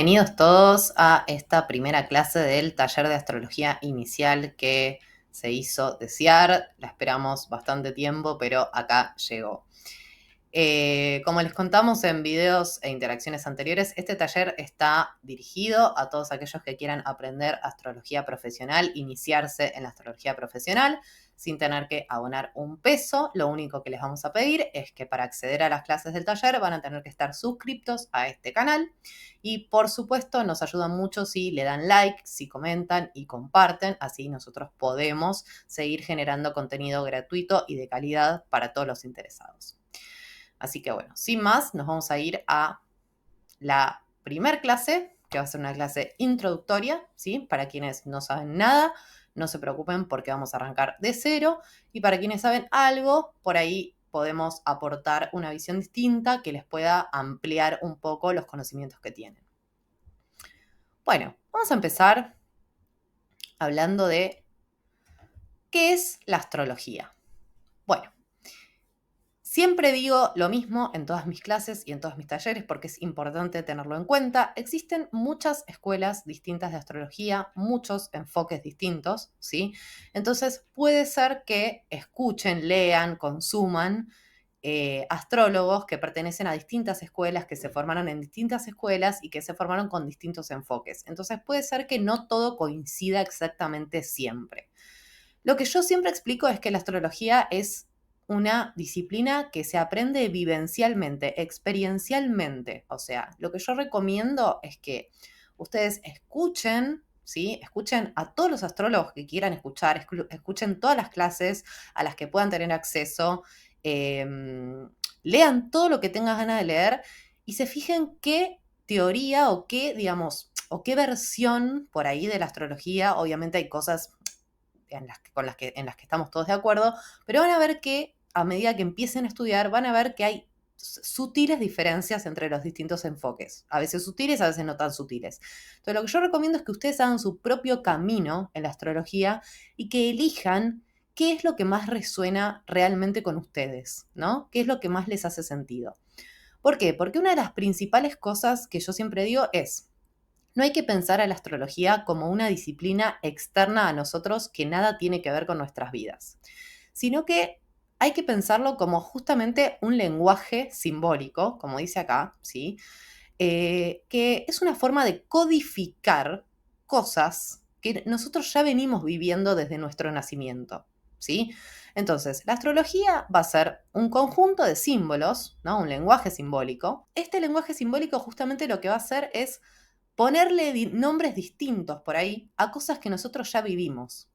Bienvenidos todos a esta primera clase del taller de astrología inicial que se hizo desear. La esperamos bastante tiempo, pero acá llegó. Como les contamos en videos e interacciones anteriores, este taller está dirigido a todos aquellos que quieran aprender astrología profesional, iniciarse en la astrología profesional sin tener que abonar un peso. Lo único que les vamos a pedir es que para acceder a las clases del taller van a tener que estar suscriptos a este canal y por supuesto nos ayuda mucho si le dan like, si comentan y comparten, así nosotros podemos seguir generando contenido gratuito y de calidad para todos los interesados. Así que bueno, sin más, nos vamos a ir a la primer clase, que va a ser una clase introductoria, ¿sí? Para quienes no saben nada, no se preocupen porque vamos a arrancar de cero. Y para quienes saben algo, por ahí podemos aportar una visión distinta que les pueda ampliar un poco los conocimientos que tienen. Bueno, vamos a empezar hablando de qué es la astrología. Bueno, siempre digo lo mismo en todas mis clases y en todos mis talleres porque es importante tenerlo en cuenta. Existen muchas escuelas distintas de astrología, muchos enfoques distintos, ¿sí? Entonces puede ser que escuchen, lean, consuman astrólogos que pertenecen a distintas escuelas, que se formaron en distintas escuelas y que se formaron con distintos enfoques. Entonces puede ser que no todo coincida exactamente siempre. Lo que yo siempre explico es que la astrología es una disciplina que se aprende vivencialmente, experiencialmente. O sea, lo que yo recomiendo es que ustedes escuchen, ¿sí? Escuchen a todos los astrólogos que quieran escuchar, escuchen todas las clases a las que puedan tener acceso, lean todo lo que tengan ganas de leer y se fijen qué teoría o qué, digamos, o qué versión por ahí de la astrología. Obviamente hay cosas en las que estamos todos de acuerdo, pero van a ver que a medida que empiecen a estudiar, van a ver que hay sutiles diferencias entre los distintos enfoques, a veces sutiles, a veces no tan sutiles. Entonces, lo que yo recomiendo es que ustedes hagan su propio camino en la astrología y que elijan qué es lo que más resuena realmente con ustedes, ¿no? ¿Qué es lo que más les hace sentido? ¿Por qué? Porque una de las principales cosas que yo siempre digo es: no hay que pensar a la astrología como una disciplina externa a nosotros que nada tiene que ver con nuestras vidas, sino que hay que pensarlo como justamente un lenguaje simbólico, como dice acá, ¿sí? Que es una forma de codificar cosas que nosotros ya venimos viviendo desde nuestro nacimiento, ¿sí? Entonces, la astrología va a ser un conjunto de símbolos, ¿no? Un lenguaje simbólico. Este lenguaje simbólico justamente lo que va a hacer es ponerle nombres distintos por ahí a cosas que nosotros ya vivimos.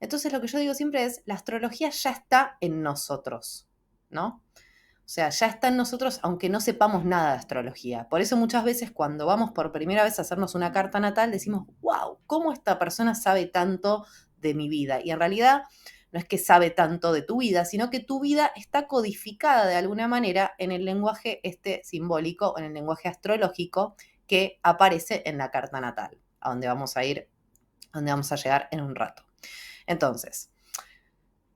Entonces lo que yo digo siempre es, la astrología ya está en nosotros, ¿no? O sea, ya está en nosotros aunque no sepamos nada de astrología. Por eso muchas veces cuando vamos por primera vez a hacernos una carta natal decimos, wow, ¿cómo esta persona sabe tanto de mi vida? Y en realidad no es que sabe tanto de tu vida, sino que tu vida está codificada de alguna manera en el lenguaje simbólico, en el lenguaje astrológico que aparece en la carta natal, a donde vamos a ir, a donde vamos a llegar en un rato. Entonces,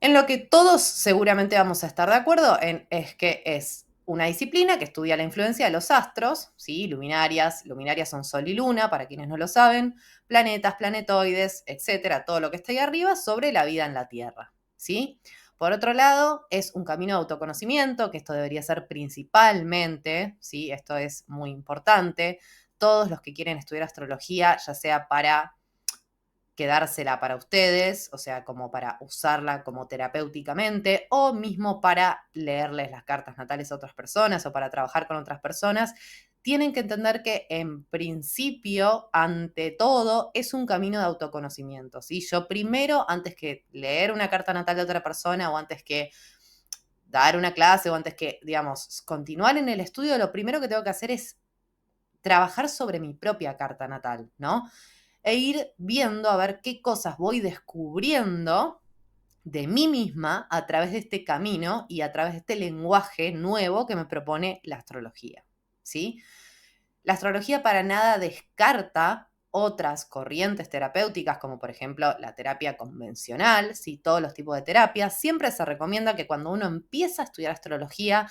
en lo que todos seguramente vamos a estar de acuerdo es que es una disciplina que estudia la influencia de los astros, ¿sí? Luminarias son Sol y Luna, para quienes no lo saben, planetas, planetoides, etcétera, todo lo que está ahí arriba sobre la vida en la Tierra, ¿sí? Por otro lado, es un camino de autoconocimiento, que esto debería ser principalmente, ¿sí? Esto es muy importante. Todos los que quieren estudiar astrología, ya sea para quedársela para ustedes, o sea, como para usarla como terapéuticamente, o mismo para leerles las cartas natales a otras personas o para trabajar con otras personas, tienen que entender que en principio, ante todo, es un camino de autoconocimiento, ¿sí? Yo primero, antes que leer una carta natal de otra persona o antes que dar una clase o antes que, digamos, continuar en el estudio, lo primero que tengo que hacer es trabajar sobre mi propia carta natal, ¿no? E ir viendo a ver qué cosas voy descubriendo de mí misma a través de este camino y a través de este lenguaje nuevo que me propone la astrología, ¿sí? La astrología para nada descarta otras corrientes terapéuticas, como por ejemplo la terapia convencional, ¿sí? Todos los tipos de terapias. Siempre se recomienda que cuando uno empieza a estudiar astrología,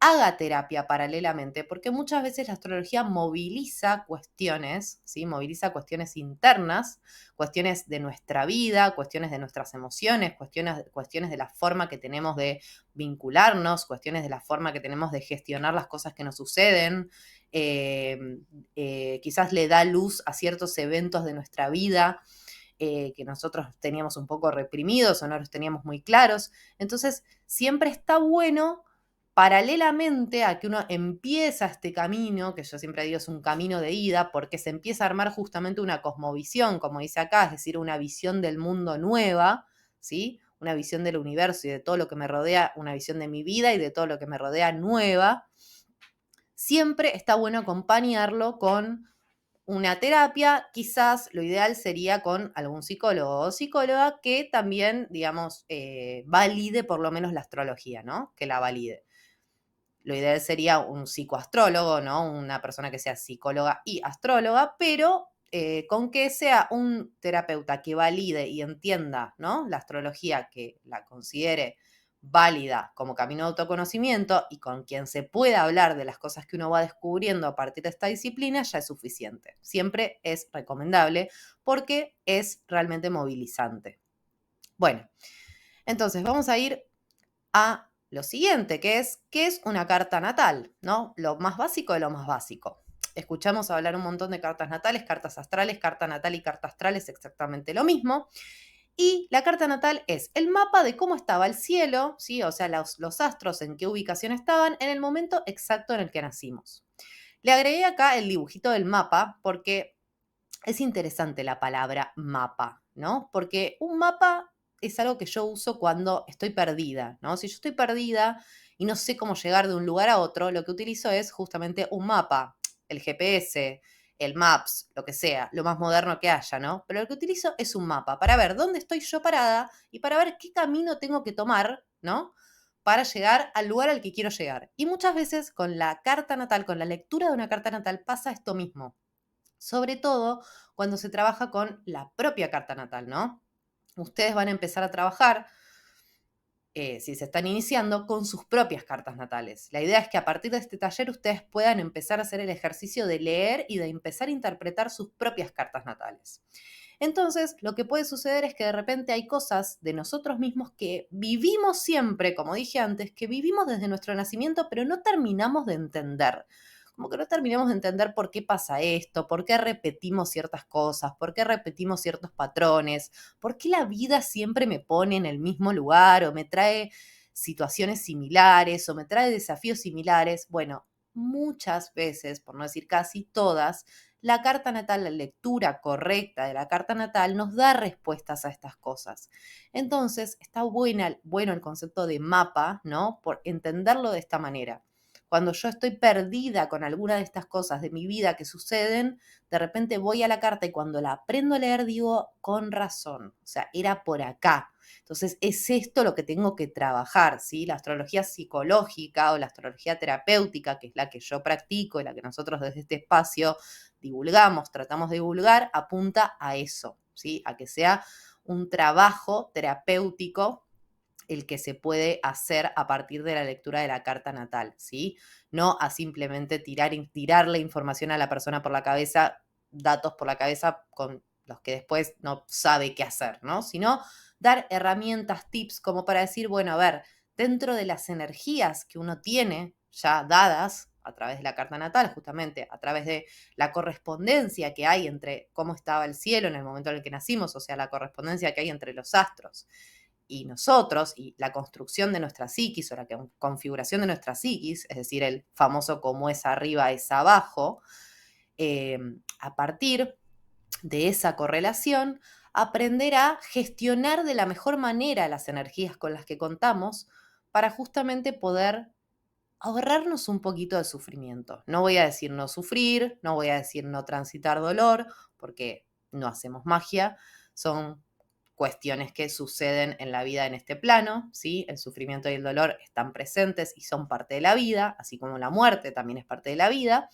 haga terapia paralelamente, porque muchas veces la astrología moviliza cuestiones, ¿sí? Moviliza cuestiones internas, cuestiones de nuestra vida, cuestiones de nuestras emociones, cuestiones de la forma que tenemos de vincularnos, cuestiones de la forma que tenemos de gestionar las cosas que nos suceden. Quizás le da luz a ciertos eventos de nuestra vida que nosotros teníamos un poco reprimidos o no los teníamos muy claros. Entonces, siempre está bueno, paralelamente a que uno empieza este camino, que yo siempre digo es un camino de ida, porque se empieza a armar justamente una cosmovisión, como dice acá, es decir, una visión del mundo nueva, ¿sí? Una visión del universo y de todo lo que me rodea, una visión de mi vida y de todo lo que me rodea nueva. Siempre está bueno acompañarlo con una terapia, quizás lo ideal sería con algún psicólogo o psicóloga que también, digamos, valide por lo menos la astrología, ¿no? Que la valide. Lo ideal sería un psicoastrólogo, ¿no? Una persona que sea psicóloga y astróloga, pero con que sea un terapeuta que valide y entienda, ¿no? La astrología, que la considere válida como camino de autoconocimiento y con quien se pueda hablar de las cosas que uno va descubriendo a partir de esta disciplina, ya es suficiente. Siempre es recomendable porque es realmente movilizante. Bueno, entonces vamos a ir a lo siguiente, que es, ¿qué es una carta natal? ¿No? Lo más básico de lo más básico. Escuchamos hablar un montón de cartas natales, cartas astrales, carta natal y carta astral es exactamente lo mismo. Y la carta natal es el mapa de cómo estaba el cielo, ¿sí? O sea, los astros en qué ubicación estaban en el momento exacto en el que nacimos. Le agregué acá el dibujito del mapa porque es interesante la palabra mapa, ¿no? Porque un mapa es algo que yo uso cuando estoy perdida, ¿no? Si yo estoy perdida y no sé cómo llegar de un lugar a otro, lo que utilizo es justamente un mapa, el GPS, el Maps, lo que sea, lo más moderno que haya, ¿no? Pero lo que utilizo es un mapa para ver dónde estoy yo parada y para ver qué camino tengo que tomar, ¿no? Para llegar al lugar al que quiero llegar. Y muchas veces con la carta natal, con la lectura de una carta natal, pasa esto mismo. Sobre todo cuando se trabaja con la propia carta natal, ¿no? Ustedes van a empezar a trabajar, si se están iniciando, con sus propias cartas natales. La idea es que a partir de este taller ustedes puedan empezar a hacer el ejercicio de leer y de empezar a interpretar sus propias cartas natales. Entonces, lo que puede suceder es que de repente hay cosas de nosotros mismos que vivimos siempre, como dije antes, que vivimos desde nuestro nacimiento, pero no terminamos de entender. Como que no terminamos de entender por qué pasa esto, por qué repetimos ciertas cosas, por qué repetimos ciertos patrones, por qué la vida siempre me pone en el mismo lugar o me trae situaciones similares o me trae desafíos similares. Bueno, muchas veces, por no decir casi todas, la carta natal, la lectura correcta de la carta natal nos da respuestas a estas cosas. Entonces, está bueno el concepto de mapa, ¿no? Por entenderlo de esta manera. Cuando yo estoy perdida con alguna de estas cosas de mi vida que suceden, de repente voy a la carta y cuando la aprendo a leer digo, con razón, o sea, era por acá. Entonces, es esto lo que tengo que trabajar, ¿sí? La astrología psicológica o la astrología terapéutica, que es la que yo practico y la que nosotros desde este espacio divulgamos, tratamos de divulgar, apunta a eso, ¿sí? A que sea un trabajo terapéutico el que se puede hacer a partir de la lectura de la carta natal, ¿sí? No a simplemente tirarle información a la persona por la cabeza, datos por la cabeza con los que después no sabe qué hacer, ¿no? Sino dar herramientas, tips, como para decir, bueno, a ver, dentro de las energías que uno tiene ya dadas a través de la carta natal, justamente a través de la correspondencia que hay entre cómo estaba el cielo en el momento en el que nacimos, o sea, la correspondencia que hay entre los astros y nosotros, y la construcción de nuestra psiquis o la configuración de nuestra psiquis, es decir, el famoso como es arriba es abajo, a partir de esa correlación, aprender a gestionar de la mejor manera las energías con las que contamos para justamente poder ahorrarnos un poquito de sufrimiento. No voy a decir no sufrir, no voy a decir no transitar dolor, porque no hacemos magia, son cuestiones que suceden en la vida en este plano, ¿sí? El sufrimiento y el dolor están presentes y son parte de la vida, así como la muerte también es parte de la vida,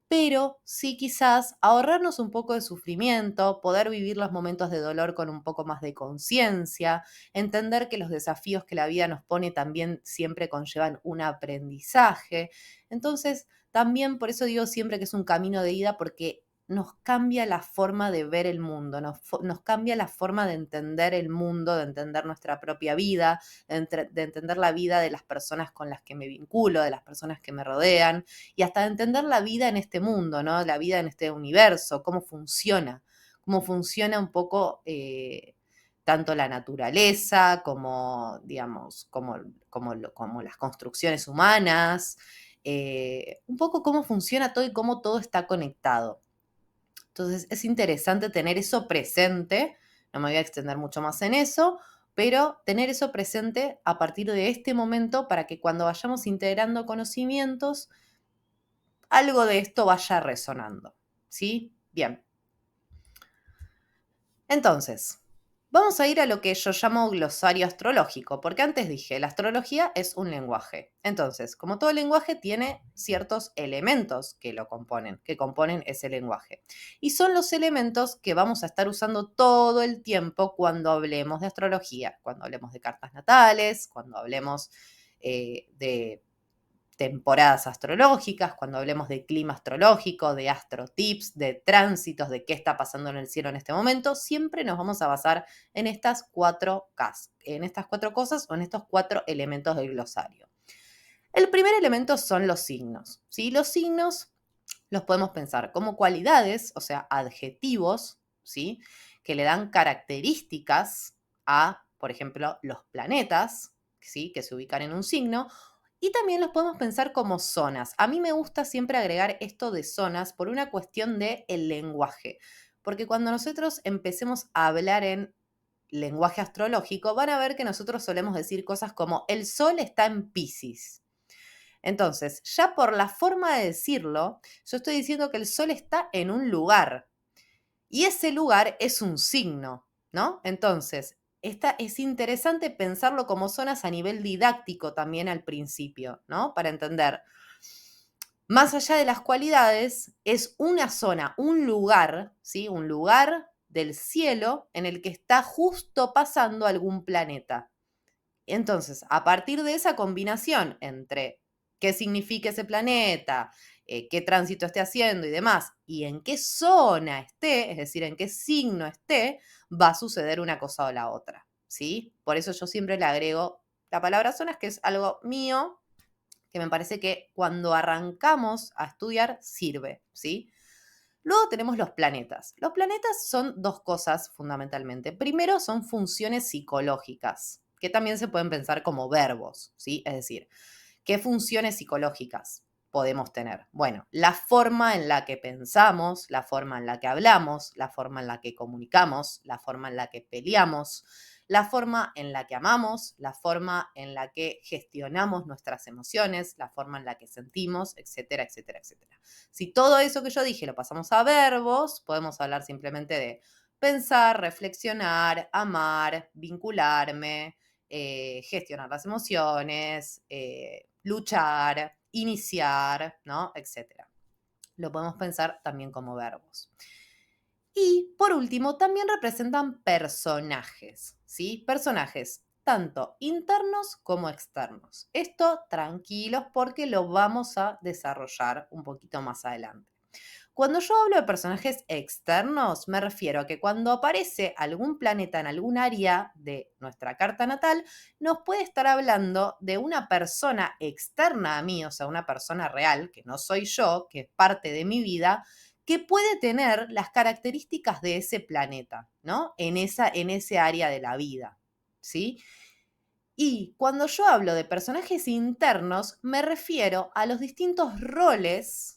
pero sí quizás ahorrarnos un poco de sufrimiento, poder vivir los momentos de dolor con un poco más de conciencia, entender que los desafíos que la vida nos pone también siempre conllevan un aprendizaje. Entonces, también por eso digo siempre que es un camino de ida, porque nos cambia la forma de ver el mundo, nos cambia la forma de entender el mundo, de entender nuestra propia vida, de entender la vida de las personas con las que me vinculo, de las personas que me rodean y hasta de entender la vida en este mundo, ¿no? La vida en este universo, cómo funciona un poco tanto la naturaleza como, digamos, como las construcciones humanas, un poco cómo funciona todo y cómo todo está conectado. Entonces es interesante tener eso presente, no me voy a extender mucho más en eso, pero tener eso presente a partir de este momento para que cuando vayamos integrando conocimientos, algo de esto vaya resonando, ¿sí? Bien. Entonces, vamos a ir a lo que yo llamo glosario astrológico, porque antes dije, la astrología es un lenguaje. Entonces, como todo lenguaje, tiene ciertos elementos que componen ese lenguaje. Y son los elementos que vamos a estar usando todo el tiempo cuando hablemos de astrología, cuando hablemos de cartas natales, cuando hablemos de temporadas astrológicas, cuando hablemos de clima astrológico, de astrotips, de tránsitos, de qué está pasando en el cielo en este momento, siempre nos vamos a basar en estas cuatro cosas o en estos cuatro elementos del glosario. El primer elemento son los signos, ¿sí? Los signos los podemos pensar como cualidades, o sea, adjetivos, ¿sí? Que le dan características a, por ejemplo, los planetas, ¿sí? Que se ubican en un signo, y también los podemos pensar como zonas. A mí me gusta siempre agregar esto de zonas por una cuestión de el lenguaje, porque cuando nosotros empecemos a hablar en lenguaje astrológico, van a ver que nosotros solemos decir cosas como el sol está en Piscis. Entonces, ya por la forma de decirlo, yo estoy diciendo que el sol está en un lugar y ese lugar es un signo, ¿no? Entonces, es interesante pensarlo como zonas a nivel didáctico también al principio, ¿no? Para entender. Más allá de las cualidades, es una zona, un lugar, ¿sí? Un lugar del cielo en el que está justo pasando algún planeta. Entonces, a partir de esa combinación entre qué significa ese planeta, qué tránsito esté haciendo y demás, y en qué zona esté, es decir, en qué signo esté, va a suceder una cosa o la otra, ¿sí? Por eso yo siempre le agrego la palabra zonas, que es algo mío, que me parece que cuando arrancamos a estudiar sirve, ¿sí? Luego tenemos los planetas. Los planetas son dos cosas fundamentalmente. Primero son funciones psicológicas, que también se pueden pensar como verbos, ¿sí? Es decir, ¿qué funciones psicológicas podemos tener? Bueno, la forma en la que pensamos, la forma en la que hablamos, la forma en la que comunicamos, la forma en la que peleamos, la forma en la que amamos, la forma en la que gestionamos nuestras emociones, la forma en la que sentimos, etcétera, etcétera, etcétera. Si todo eso que yo dije lo pasamos a verbos, podemos hablar simplemente de pensar, reflexionar, amar, vincularme, gestionar las emociones, luchar, iniciar, ¿no? Etcétera. Lo podemos pensar también como verbos. Y por último, también representan personajes, ¿sí? Personajes tanto internos como externos. Esto tranquilos porque lo vamos a desarrollar un poquito más adelante. Cuando yo hablo de personajes externos, me refiero a que cuando aparece algún planeta en algún área de nuestra carta natal, nos puede estar hablando de una persona externa a mí, o sea, una persona real, que no soy yo, que es parte de mi vida, que puede tener las características de ese planeta, ¿no? En ese área de la vida, ¿sí? Y cuando yo hablo de personajes internos, me refiero a los distintos roles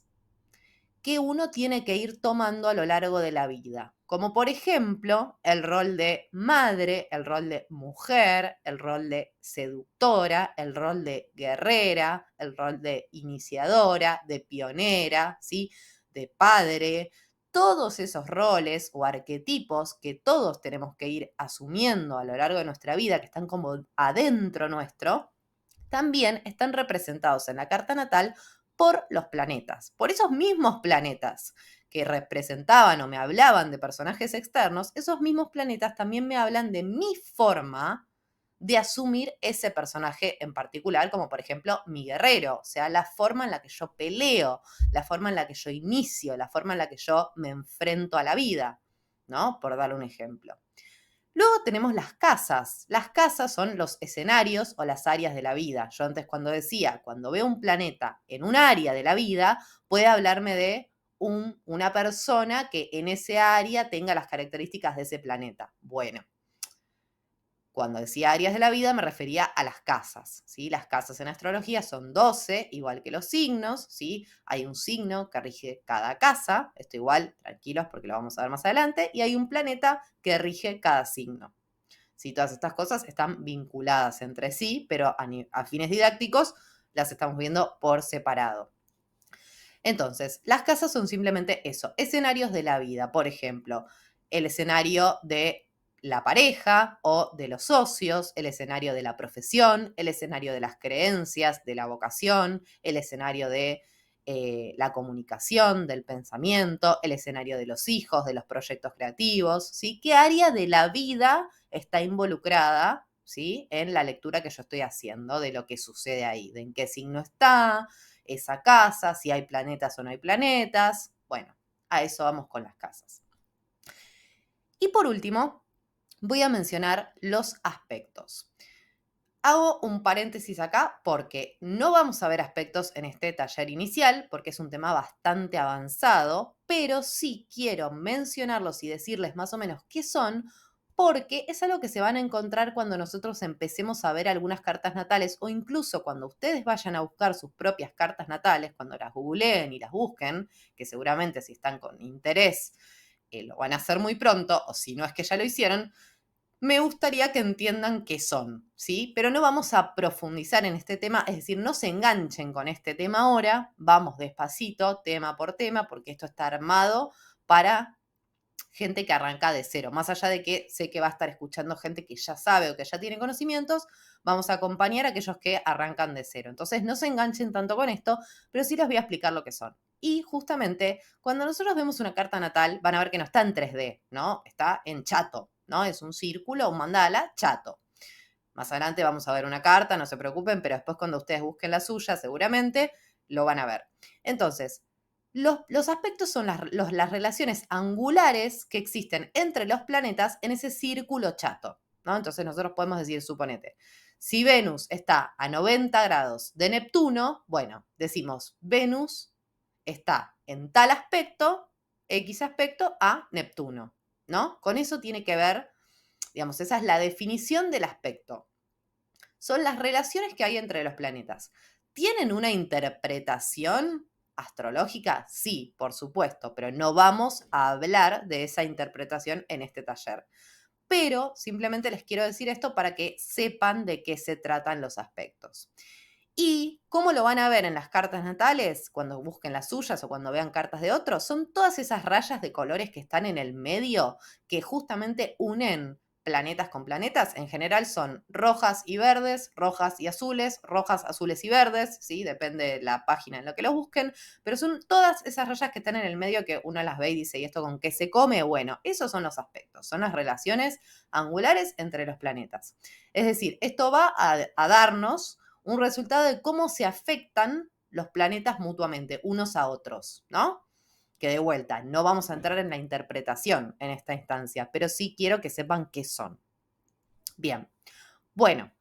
que uno tiene que ir tomando a lo largo de la vida. Como por ejemplo, el rol de madre, el rol de mujer, el rol de seductora, el rol de guerrera, el rol de iniciadora, de pionera, ¿sí? De padre. Todos esos roles o arquetipos que todos tenemos que ir asumiendo a lo largo de nuestra vida, que están como adentro nuestro, también están representados en la carta natal por los planetas, por esos mismos planetas que representaban o me hablaban de personajes externos. Esos mismos planetas también me hablan de mi forma de asumir ese personaje en particular, como por ejemplo mi guerrero, o sea, la forma en la que yo peleo, la forma en la que yo inicio, la forma en la que yo me enfrento a la vida, ¿no? Por dar un ejemplo. Luego tenemos las casas. Las casas son los escenarios o las áreas de la vida. Yo antes cuando decía, cuando veo un planeta en un área de la vida, puede hablarme de una persona que en ese área tenga las características de ese planeta. Bueno, cuando decía áreas de la vida me refería a las casas, ¿sí? Las casas en astrología son 12, igual que los signos, ¿sí? Hay un signo que rige cada casa, esto igual, tranquilos porque lo vamos a ver más adelante, y hay un planeta que rige cada signo. ¿Sí? Todas estas cosas están vinculadas entre sí, pero a fines didácticos las estamos viendo por separado. Entonces, las casas son simplemente eso, escenarios de la vida. Por ejemplo, el escenario de la pareja o de los socios, el escenario de la profesión, el escenario de las creencias, de la vocación, el escenario de la comunicación, del pensamiento, el escenario de los hijos, de los proyectos creativos, ¿sí? ¿Qué área de la vida está involucrada, ¿sí? En la lectura que yo estoy haciendo de lo que sucede ahí, de en qué signo está esa casa, si hay planetas o no hay planetas. Bueno, a eso vamos con las casas. Y por último, voy a mencionar los aspectos. Hago un paréntesis acá porque no vamos a ver aspectos en este taller inicial porque es un tema bastante avanzado, pero sí quiero mencionarlos y decirles más o menos qué son porque es algo que se van a encontrar cuando nosotros empecemos a ver algunas cartas natales o incluso cuando ustedes vayan a buscar sus propias cartas natales, cuando las googleen y las busquen, que seguramente si están con interés lo van a hacer muy pronto o si no es que ya lo hicieron, me gustaría que entiendan qué son, ¿sí? Pero no vamos a profundizar en este tema, es decir, no se enganchen con este tema ahora, vamos despacito, tema por tema, porque esto está armado para gente que arranca de cero. Más allá de que sé que va a estar escuchando gente que ya sabe o que ya tiene conocimientos, vamos a acompañar a aquellos que arrancan de cero. Entonces, no se enganchen tanto con esto, pero sí les voy a explicar lo que son. Y justamente, cuando nosotros vemos una carta natal, van a ver que no está en 3D, ¿no? Está en chato, ¿no? Es un círculo, un mandala, chato. Más adelante vamos a ver una carta, no se preocupen, pero después cuando ustedes busquen la suya, seguramente lo van a ver. Entonces, los aspectos son las relaciones angulares que existen entre los planetas en ese círculo chato, ¿no? Entonces nosotros podemos decir, suponete, si Venus está a 90 grados de Neptuno, bueno, decimos Venus está en tal aspecto, X aspecto a Neptuno, ¿no? Con eso tiene que ver, digamos, esa es la definición del aspecto. Son las relaciones que hay entre los planetas. ¿Tienen una interpretación astrológica? Sí, por supuesto, pero no vamos a hablar de esa interpretación en este taller. Pero simplemente les quiero decir esto para que sepan de qué se tratan los aspectos. ¿Y cómo lo van a ver en las cartas natales? Cuando busquen las suyas o cuando vean cartas de otros, son todas esas rayas de colores que están en el medio que justamente unen planetas con planetas. En general son rojas y verdes, rojas y azules, rojas, azules y verdes, ¿sí? Depende de la página en la que lo busquen, pero son todas esas rayas que están en el medio que uno las ve y dice, ¿y esto con qué se come? Bueno, esos son los aspectos, son las relaciones angulares entre los planetas. Es decir, esto va a darnos un resultado de cómo se afectan los planetas mutuamente, unos a otros, ¿no? Que de vuelta, no vamos a entrar en la interpretación en esta instancia, pero sí quiero que sepan qué son. Bien, bueno,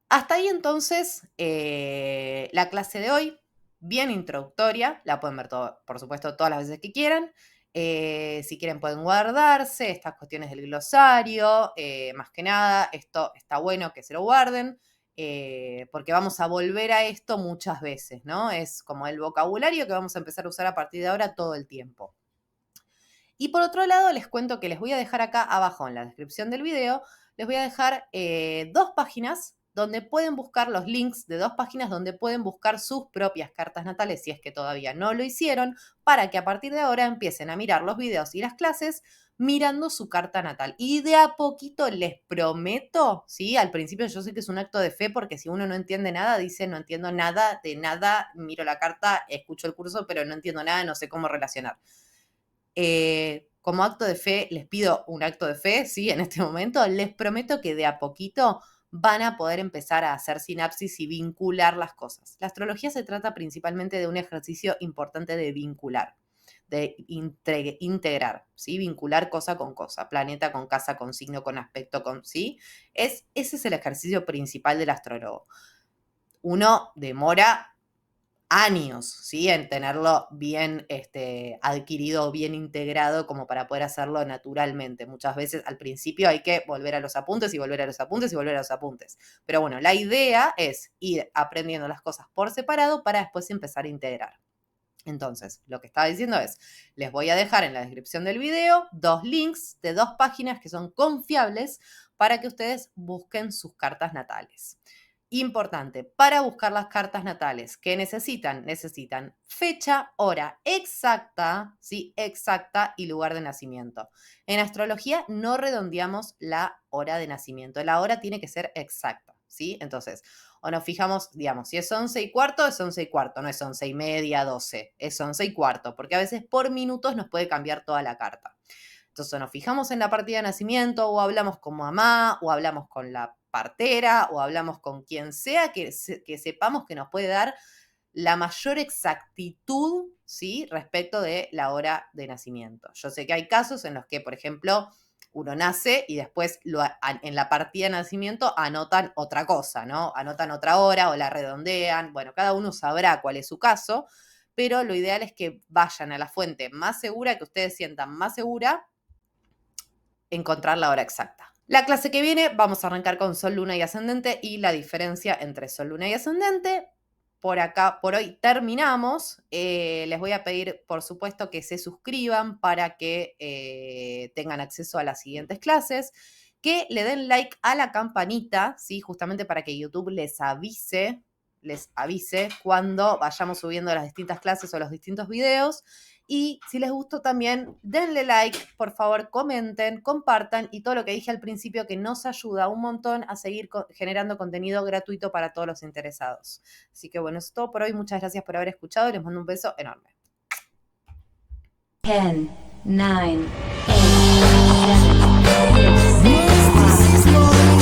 hasta ahí entonces la clase de hoy, bien introductoria, la pueden ver todo, por supuesto todas las veces que quieran. Si quieren pueden guardarse estas cuestiones del glosario, más que nada, esto está bueno que se lo guarden, porque vamos a volver a esto muchas veces, ¿no? Es como el vocabulario que vamos a empezar a usar a partir de ahora todo el tiempo. Y por otro lado, les cuento que les voy a dejar acá abajo en la descripción del video, les voy a dejar dos páginas donde pueden buscar los links de dos páginas donde pueden buscar sus propias cartas natales si es que todavía no lo hicieron, para que a partir de ahora empiecen a mirar los videos y las clases mirando su carta natal. Y de a poquito les prometo, ¿sí? Al principio yo sé que es un acto de fe porque si uno no entiende nada, dice no entiendo nada de nada, miro la carta, escucho el curso, pero no entiendo nada, no sé cómo relacionar. Como acto de fe, les pido un acto de fe, ¿sí? En este momento, les prometo que de a poquito van a poder empezar a hacer sinapsis y vincular las cosas. La astrología se trata principalmente de un ejercicio importante de vincular, de integrar, ¿sí? Vincular cosa con cosa, planeta con casa, con signo, con aspecto, con, ¿sí? Ese es el ejercicio principal del astrólogo. Uno demora años, ¿sí? En tenerlo bien adquirido, bien integrado, como para poder hacerlo naturalmente. Muchas veces al principio hay que volver a los apuntes y volver a los apuntes y volver a los apuntes. Pero bueno, la idea es ir aprendiendo las cosas por separado para después empezar a integrar. Entonces, lo que estaba diciendo es, les voy a dejar en la descripción del video 2 links de 2 páginas que son confiables para que ustedes busquen sus cartas natales. Importante, para buscar las cartas natales, ¿qué necesitan? Necesitan fecha, hora exacta, ¿sí? Exacta y lugar de nacimiento. En astrología no redondeamos la hora de nacimiento, la hora tiene que ser exacta, ¿sí? Entonces, o nos fijamos, digamos, si es 11:15, es 11:15, no es 11:30, 12, es 11:15, porque a veces por minutos nos puede cambiar toda la carta. Entonces nos fijamos en la partida de nacimiento o hablamos con mamá o hablamos con la partera o hablamos con quien sea que sepamos que nos puede dar la mayor exactitud, ¿sí? Respecto de la hora de nacimiento. Yo sé que hay casos en los que, por ejemplo, uno nace y después en la partida de nacimiento anotan otra cosa, ¿no? Anotan otra hora o la redondean. Bueno, cada uno sabrá cuál es su caso, pero lo ideal es que vayan a la fuente más segura, que ustedes sientan más segura, encontrar la hora exacta. La clase que viene vamos a arrancar con Sol, Luna y Ascendente y la diferencia entre Sol, Luna y Ascendente. Por acá, por hoy terminamos. Les voy a pedir, por supuesto, que se suscriban para que tengan acceso a las siguientes clases, que le den like a la campanita, ¿sí? Justamente para que YouTube les avise cuando vayamos subiendo las distintas clases o los distintos videos. Y si les gustó también, denle like, por favor, comenten, compartan y todo lo que dije al principio que nos ayuda un montón a seguir generando contenido gratuito para todos los interesados. Así que bueno, eso es todo por hoy. Muchas gracias por haber escuchado y les mando un beso enorme. 10, 9, 8, 7, 6, 5,